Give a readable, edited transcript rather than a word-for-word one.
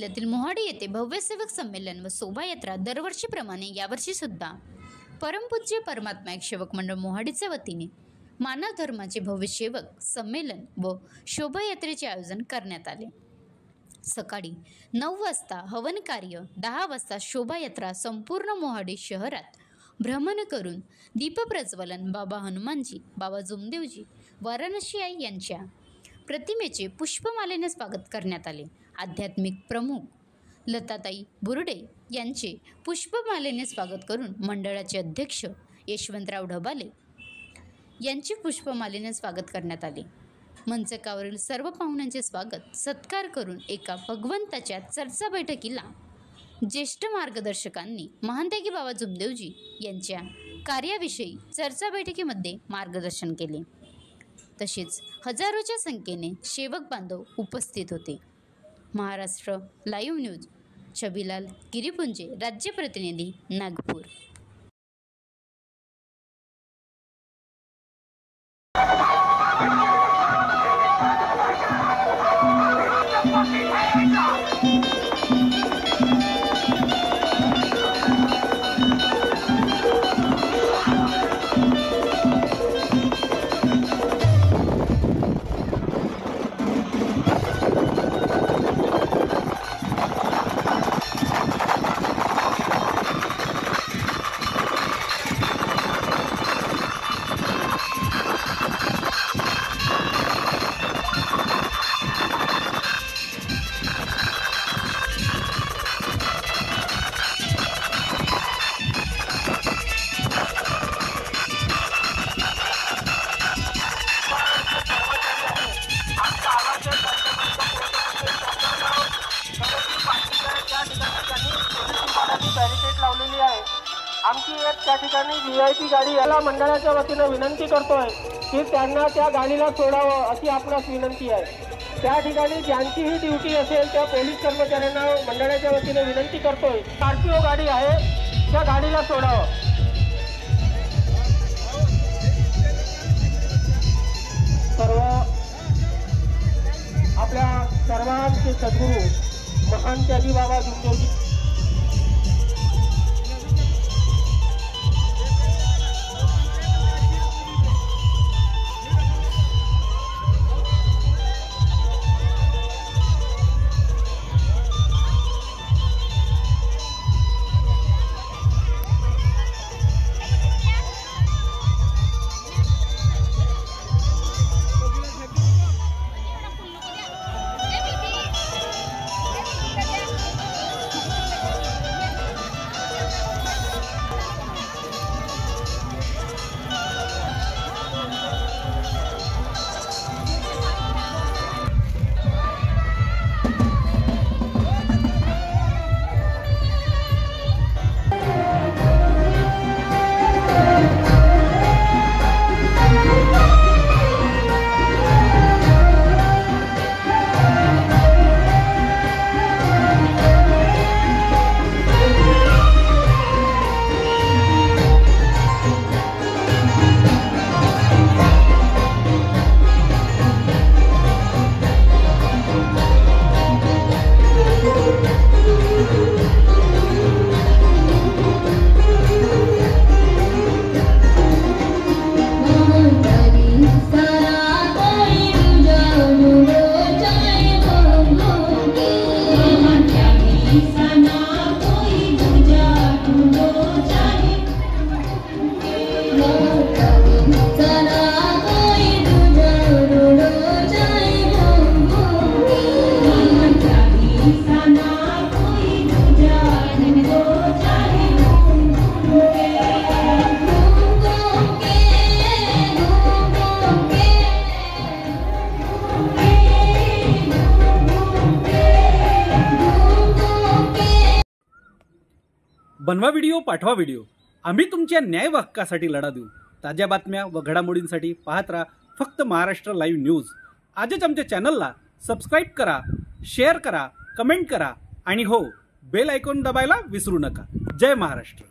जिल्ह्यातील मोहाडी येथे भव्य सेवक संमेलन व शोभायात्रा दरवर्षीप्रमाणे यावर्षी सुद्धा परमपूज्य परमात्मा एक सेवक मंडळ मोहाडीच्या वतीने मानव धर्माचे भव्य सेवक संमेलन व शोभायात्रेचे आयोजन करण्यात आले। सकाळी 9 वाजता हवन कार्य, 10 वाजता शोभायात्रा संपूर्ण मोहाडी शहरात भ्रमण करून दीप प्रज्वलन बाबा हनुमानजी, बाबा जुमदेवजी, वाराणसी आई यांच्या प्रतिमेचे पुष्पमालेने स्वागत करण्यात आले। आध्यात्मिक प्रमुख लताताई बुर्डे यांचे पुष्पमालेने स्वागत करून मंडळाचे अध्यक्ष यशवंतराव ढबाले यांचे पुष्पमालेने स्वागत करण्यात आले। मंचकावरील सर्व पाहुण्यांचे स्वागत सत्कार करून एका भगवंताच्या चर्चा बैठकीला ज्येष्ठ मार्गदर्शकांनी महांतेकी बाबा जुमदेवजी यांच्या कार्याविषयी चर्चा बैठकीमध्ये मार्गदर्शन केले। तसेच हजारोच्या संख्येने सेवक बांधव उपस्थित होते। महाराष्ट्र लाईव्ह न्यूज, छबिलाल गिरीपुंजे, राज्य प्रतिनिधी, नागपूर। बॅरिकेड लावलेली आहे। आमची एक त्या ठिकाणी VIP गाडी याला मंडळाच्या वतीने विनंती करतोय की त्यांना त्या गाडीला सोडावं अशी आपणास विनंती आहे। त्या ठिकाणी ज्यांची ही ड्युटी असेल त्या पोलीस कर्मचाऱ्यांना मंडळाच्या वतीने विनंती करतोय RTO गाडी आहे त्या गाडीला सोडावं। सर्व आपल्या सर्वांचे सद्गुरू महान त्यागी बाबा जुमदेवजी बनवा व्हिडिओ, पाठवा व्हिडिओ, आम्ही तुमच्या न्याय हक्कासाठी लढा देऊ। ताज्या बातम्या व घडामोडींसाठी पाहत राहा फक्त महाराष्ट्र लाईव्ह न्यूज। आजच आमच्या चॅनलला सबस्क्राईब करा, शेअर करा, कमेंट करा आणि हो, बेल आयकॉन दबायला विसरू नका। जय महाराष्ट्र।